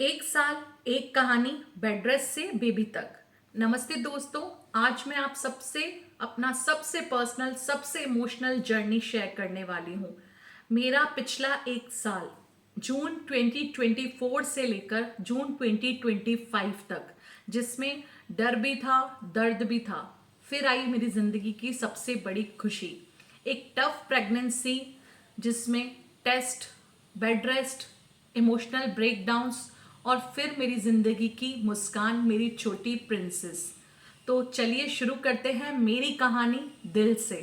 एक साल एक कहानी, बेड रेस्ट से बेबी तक। नमस्ते दोस्तों, आज मैं आप सबसे अपना सबसे पर्सनल सबसे इमोशनल जर्नी शेयर करने वाली हूँ। मेरा पिछला एक साल जून 2024 से लेकर जून 2025 तक, जिसमें डर भी था, दर्द भी था। फिर आई मेरी जिंदगी की सबसे बड़ी खुशी, एक टफ प्रेगनेंसी जिसमें test, bed rest, emotional breakdowns और फिर मेरी जिंदगी की मुस्कान, मेरी छोटी प्रिंसेस। तो चलिए शुरू करते हैं मेरी कहानी दिल से।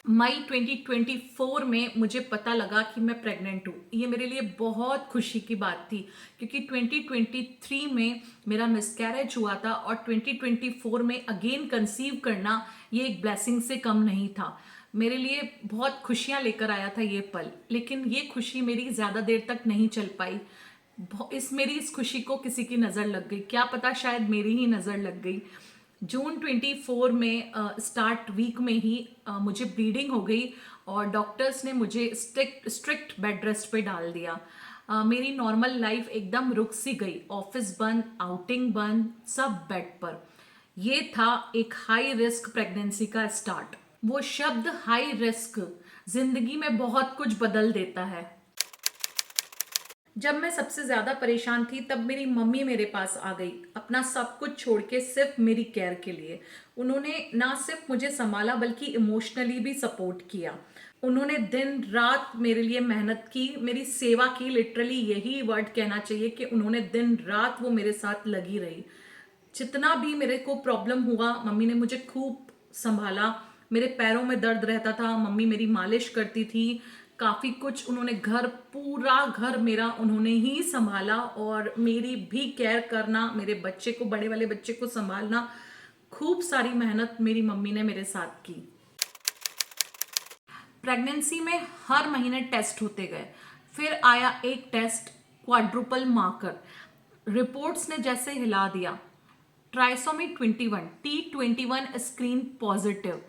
मई 2024 में मुझे पता लगा कि मैं प्रेग्नेंट हूँ। ये मेरे लिए बहुत खुशी की बात थी क्योंकि 2023 में मेरा मिसकैरेज हुआ था और 2024 में अगेन कंसीव करना ये एक ब्लेसिंग से कम नहीं था। मेरे लिए बहुत खुशियाँ लेकर आया था ये पल, लेकिन ये खुशी मेरी ज़्यादा देर तक नहीं चल पाई। मेरी इस खुशी को किसी की नज़र लग गई, क्या पता शायद मेरी ही नज़र लग गई। जून 24 में स्टार्ट वीक में ही मुझे ब्लीडिंग हो गई और डॉक्टर्स ने मुझे स्ट्रिक्ट बेड रेस्ट पे डाल दिया। मेरी नॉर्मल लाइफ एकदम रुक सी गई, ऑफिस बंद, आउटिंग बंद, सब बेड पर। ये था एक हाई रिस्क प्रेगनेंसी का स्टार्ट। वो शब्द हाई रिस्क जिंदगी में बहुत कुछ बदल देता है। जब मैं सबसे ज्यादा परेशान थी तब मेरी मम्मी मेरे पास आ गई, अपना सब कुछ छोड़ के सिर्फ मेरी केयर के लिए। उन्होंने ना सिर्फ मुझे संभाला बल्कि इमोशनली भी सपोर्ट किया। उन्होंने दिन रात मेरे लिए मेहनत की, मेरी सेवा की। लिटरली यही वर्ड कहना चाहिए कि उन्होंने दिन रात वो मेरे साथ लगी रही। जितना भी मेरे को प्रॉब्लम हुआ मम्मी ने मुझे खूब संभाला। मेरे पैरों में दर्द रहता था, मम्मी मेरी मालिश करती थी। काफ़ी कुछ उन्होंने, पूरा घर मेरा उन्होंने ही संभाला और मेरी भी केयर करना, मेरे बच्चे को, बड़े वाले बच्चे को संभालना, खूब सारी मेहनत मेरी मम्मी ने मेरे साथ की। प्रेगनेंसी में हर महीने टेस्ट होते गए। फिर आया एक टेस्ट, क्वाड्रुपल मार्कर। रिपोर्ट्स ने जैसे हिला दिया। Trisomy 21, T21 screen positive.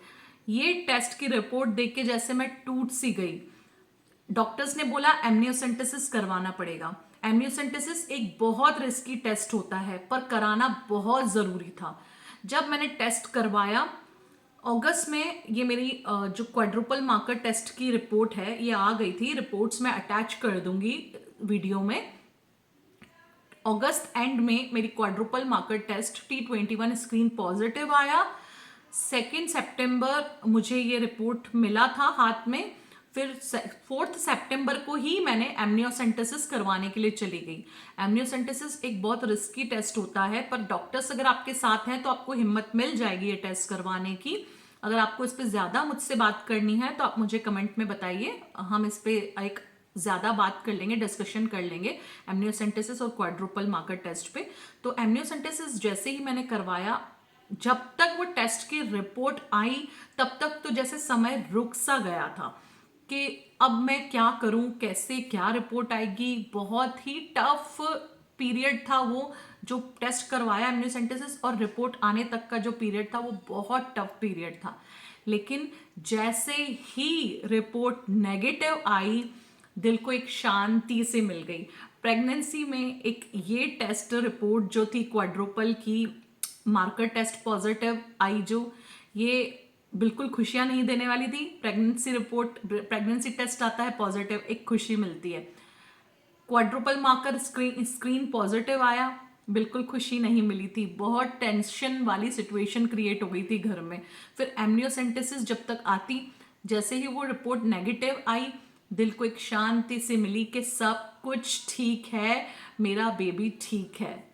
ये टेस्ट की रिपोर्ट देख के जैसे मैं टूट सी गई। डॉक्टर्स ने बोला एमनियोसेंटेसिस करवाना पड़ेगा। एमनियोसेंटेसिस एक बहुत रिस्की टेस्ट होता है पर कराना बहुत ज़रूरी था। जब मैंने टेस्ट करवाया अगस्त में, ये मेरी जो क्वाड्रुपल मार्कर टेस्ट की रिपोर्ट है ये आ गई थी। रिपोर्ट्स मैं अटैच कर दूंगी वीडियो में। अगस्त एंड में मेरी quadruple marker test T21 screen positive आया। 2 सितंबर मुझे ये रिपोर्ट मिला था हाथ में। फिर 4 सितंबर को ही मैंने एमनियोसेंटेसिस करवाने के लिए चली गई। एमनियोसेंटेसिस एक बहुत रिस्की टेस्ट होता है पर डॉक्टर्स अगर आपके साथ हैं तो आपको हिम्मत मिल जाएगी ये टेस्ट करवाने की। अगर आपको इस पर ज़्यादा मुझसे बात करनी है तो आप मुझे कमेंट में बताइए, हम इस पर एक ज़्यादा बात कर लेंगे, डिस्कशन कर लेंगे एमनियोसेंटेसिस और क्वाड्रुपल मार्कर टेस्ट पे। तो एमनियोसेंटेसिस जैसे ही मैंने करवाया, जब तक वो टेस्ट की रिपोर्ट आई तब तक तो जैसे समय रुक सा गया था कि अब मैं क्या करूं, कैसे, क्या रिपोर्ट आएगी। बहुत ही टफ पीरियड था वो। जो टेस्ट करवाया एमनियोसेंटेसिस और रिपोर्ट आने तक का जो पीरियड था वो बहुत टफ पीरियड था। लेकिन जैसे ही रिपोर्ट नेगेटिव आई, दिल को एक शांति से मिल गई। प्रेगनेंसी में एक ये टेस्ट रिपोर्ट जो थी क्वाड्रुपल की मार्कर टेस्ट पॉजिटिव आई, जो ये बिल्कुल खुशियां नहीं देने वाली थी। प्रेगनेंसी टेस्ट आता है पॉजिटिव, एक खुशी मिलती है। क्वाड्रुपल मार्कर स्क्रीन पॉजिटिव आया, बिल्कुल खुशी नहीं मिली थी। बहुत टेंशन वाली सिचुएशन क्रिएट हो गई थी घर में। फिर एमनियोसेंटेसिस जब तक आती, जैसे ही वो रिपोर्ट नेगेटिव आई, दिल को एक शांति से मिली कि सब कुछ ठीक है, मेरा बेबी ठीक है।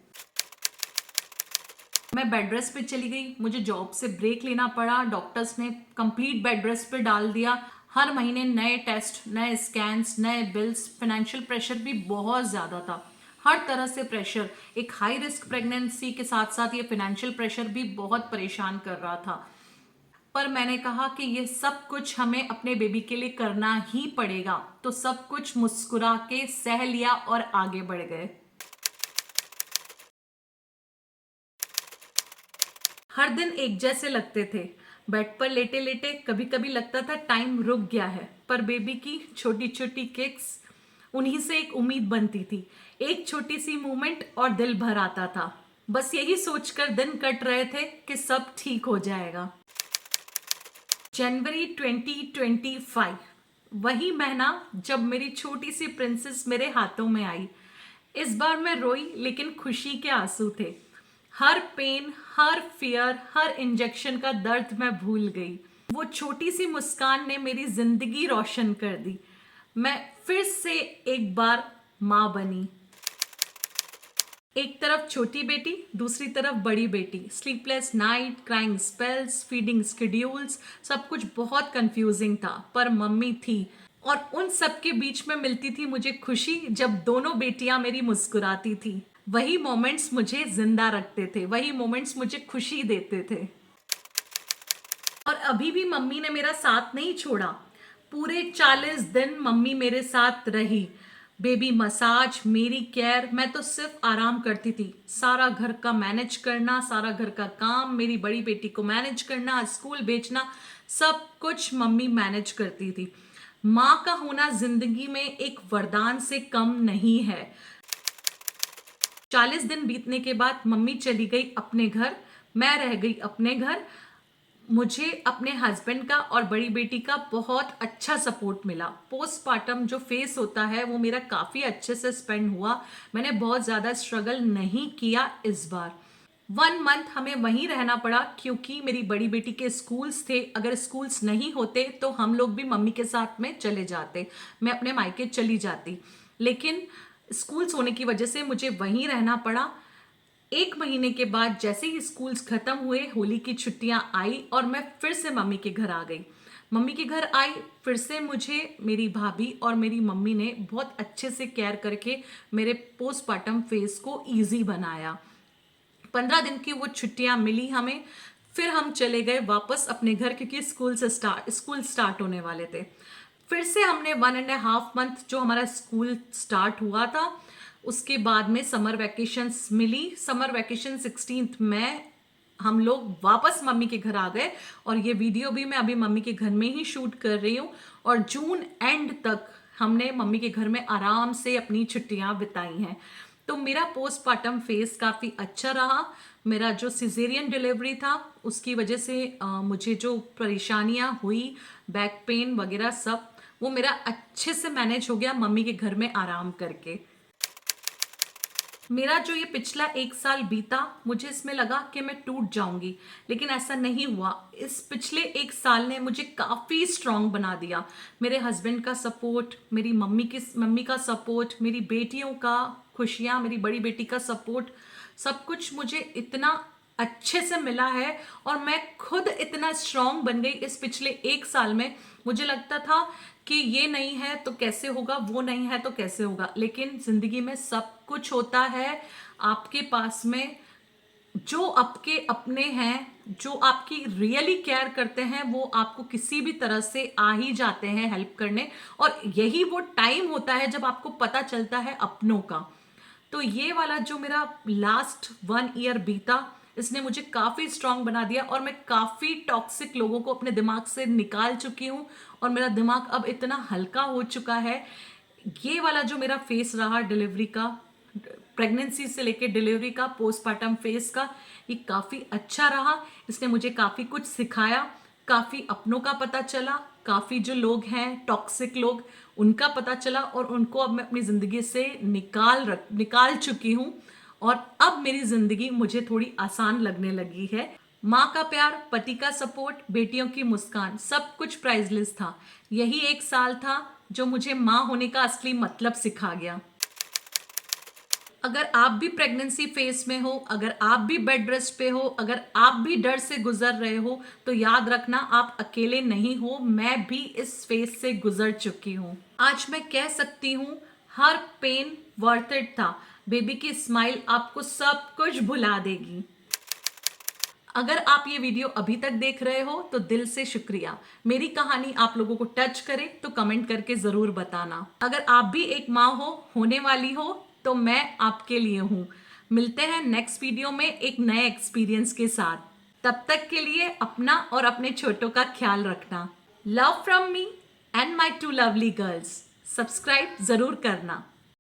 मैं बेड रेस्ट पे चली गई, मुझे जॉब से ब्रेक लेना पड़ा। डॉक्टर्स ने कंप्लीट बेड रेस्ट पे डाल दिया। हर महीने नए टेस्ट, नए स्कैन्स, नए बिल्स, फाइनेंशियल प्रेशर भी बहुत ज़्यादा था। हर तरह से प्रेशर, एक हाई रिस्क प्रेगनेंसी के साथ साथ ये फाइनेंशियल प्रेशर भी बहुत परेशान कर रहा था। पर मैंने कहा कि ये सब कुछ हमें अपने बेबी के लिए करना ही पड़ेगा, तो सब कुछ मुस्कुरा के सह लिया और आगे बढ़ गए। हर दिन एक जैसे लगते थे। बेड पर लेटे लेटे कभी कभी लगता था टाइम रुक गया है, पर बेबी की छोटी छोटी किक्स, उन्हीं से एक उम्मीद बनती थी, एक छोटी सी मूवमेंट और दिल भर आता था। बस यही सोचकर दिन कट रहे थे कि सब ठीक हो जाएगा। जनवरी 2025, वही महीना जब मेरी छोटी सी प्रिंसेस मेरे हाथों में आई। इस बार मैं रोई, लेकिन खुशी के आंसू थे। हर पेन, हर फियर, हर इंजेक्शन का दर्द मैं भूल गई। वो छोटी सी मुस्कान ने मेरी जिंदगी रोशन कर दी। मैं फिर से एक बार माँ बनी। एक तरफ छोटी बेटी, दूसरी तरफ बड़ी बेटी। Sleepless night, crying spells, feeding schedules, सब कुछ बहुत कंफ्यूजिंग था, पर मम्मी थी। और उन सब के बीच में मिलती थी मुझे खुशी, जब दोनों बेटियां मेरी मुस्कुराती थी। वही मोमेंट्स मुझे जिंदा रखते थे, वही मोमेंट्स मुझे खुशी देते थे। और अभी भी मम्मी ने मेरा साथ नहीं छोड़ा। पूरे 40 दिन मम्मी मेरे साथ रही। बेबी मसाज, मेरी केयर, मैं तो सिर्फ आराम करती थी। सारा घर का मैनेज करना, सारा घर का काम, मेरी बड़ी बेटी को मैनेज करना, स्कूल भेजना, सब कुछ मम्मी मैनेज करती थी। माँ का होना जिंदगी में एक वरदान से कम नहीं है। 40 दिन बीतने के बाद मम्मी चली गई अपने घर, मैं रह गई अपने घर। मुझे अपने हस्बैंड का और बड़ी बेटी का बहुत अच्छा सपोर्ट मिला। पोस्टपार्टम जो फेस होता है वो मेरा काफ़ी अच्छे से स्पेंड हुआ। मैंने बहुत ज़्यादा स्ट्रगल नहीं किया इस बार। 1 मंथ हमें वहीं रहना पड़ा, क्योंकि मेरी बड़ी बेटी के स्कूल्स थे। अगर स्कूल्स नहीं होते तो हम लोग भी मम्मी के साथ में चले जाते, मैं अपने मायके चली जाती। लेकिन स्कूल्स होने की वजह से मुझे वहीं रहना पड़ा। 1 महीने के बाद जैसे ही स्कूल्स खत्म हुए, होली की छुट्टियां आई और मैं फिर से मम्मी के घर आ गई। मम्मी के घर आई, फिर से मुझे मेरी भाभी और मेरी मम्मी ने बहुत अच्छे से केयर करके मेरे पोस्टपार्टम फेज को इजी बनाया। 15 दिन की वो छुट्टियां मिली हमें। फिर हम चले गए वापस अपने घर, क्योंकि स्कूल स्टार्ट होने वाले थे। फिर से हमने 1.5 मंथ जो हमारा स्कूल स्टार्ट हुआ था, उसके बाद में समर वैकेशंस मिली। समर वैकेशन 16 में हम लोग वापस मम्मी के घर आ गए। और ये वीडियो भी मैं अभी मम्मी के घर में ही शूट कर रही हूँ। और जून एंड तक हमने मम्मी के घर में आराम से अपनी छुट्टियां बिताई हैं। तो मेरा पोस्टपार्टम फेज काफ़ी अच्छा रहा। मेरा जो सिजेरियन डिलीवरी था उसकी वजह से मुझे जो परेशानियां हुई, बैक पेन वगैरह सब, वो मेरा अच्छे से मैनेज हो गया मम्मी के घर में आराम करके। मेरा जो ये पिछला 1 साल बीता, मुझे इसमें लगा कि मैं टूट जाऊंगी, लेकिन ऐसा नहीं हुआ। इस पिछले 1 साल ने मुझे काफ़ी स्ट्रांग बना दिया। मेरे हस्बैंड का सपोर्ट, मेरी मम्मी का सपोर्ट, मेरी बेटियों का खुशियाँ, मेरी बड़ी बेटी का सपोर्ट, सब कुछ मुझे इतना अच्छे से मिला है। और मैं खुद इतना स्ट्रांग बन गई इस पिछले 1 साल में। मुझे लगता था कि ये नहीं है तो कैसे होगा, वो नहीं है तो कैसे होगा, लेकिन जिंदगी में सब कुछ होता है। आपके पास में जो आपके अपने हैं, जो आपकी रियली केयर करते हैं, वो आपको किसी भी तरह से आ ही जाते हैं हेल्प करने। और यही वो टाइम होता है जब आपको पता चलता है अपनों का। तो ये वाला जो मेरा लास्ट 1 ईयर बीता, इसने मुझे काफ़ी स्ट्रांग बना दिया। और मैं काफ़ी टॉक्सिक लोगों को अपने दिमाग से निकाल चुकी हूँ। और मेरा दिमाग अब इतना हल्का हो चुका है। ये वाला जो मेरा फेस रहा डिलीवरी का, प्रेगनेंसी से लेके डिलीवरी का, पोस्टपार्टम फेस का, ये काफ़ी अच्छा रहा। इसने मुझे काफ़ी कुछ सिखाया, काफ़ी अपनों का पता चला, काफ़ी जो लोग हैं टॉक्सिक लोग, उनका पता चला। और उनको अब मैं अपनी ज़िंदगी से निकाल चुकी हूँ। और अब मेरी ज़िंदगी मुझे थोड़ी आसान लगने लगी है। माँ का प्यार, पति का सपोर्ट, बेटियों की मुस्कान, सब कुछ प्राइजलेस था। यही 1 साल था जो मुझे माँ होने का असली मतलब सिखा गया। अगर आप भी प्रेगनेंसी फेज में हो, अगर आप भी बेड रेस्ट पे हो, अगर आप भी डर से गुजर रहे हो, तो याद रखना आप अकेले नहीं हो। मैं भी इस फेज से गुजर चुकी हूँ। आज मैं कह सकती हूँ हर पेन वर्थ इट था। बेबी की स्माइल आपको सब कुछ भुला देगी। अगर आप ये वीडियो अभी तक देख रहे हो तो दिल से शुक्रिया। मेरी कहानी आप लोगों को टच करे तो कमेंट करके जरूर बताना। अगर आप भी एक माँ हो, होने वाली हो, तो मैं आपके लिए हूँ। मिलते हैं नेक्स्ट वीडियो में एक नए एक्सपीरियंस के साथ। तब तक के लिए अपना और अपने छोटों का ख्याल रखना। Love from me and my 2 lovely girls. Subscribe ज़रूर करना।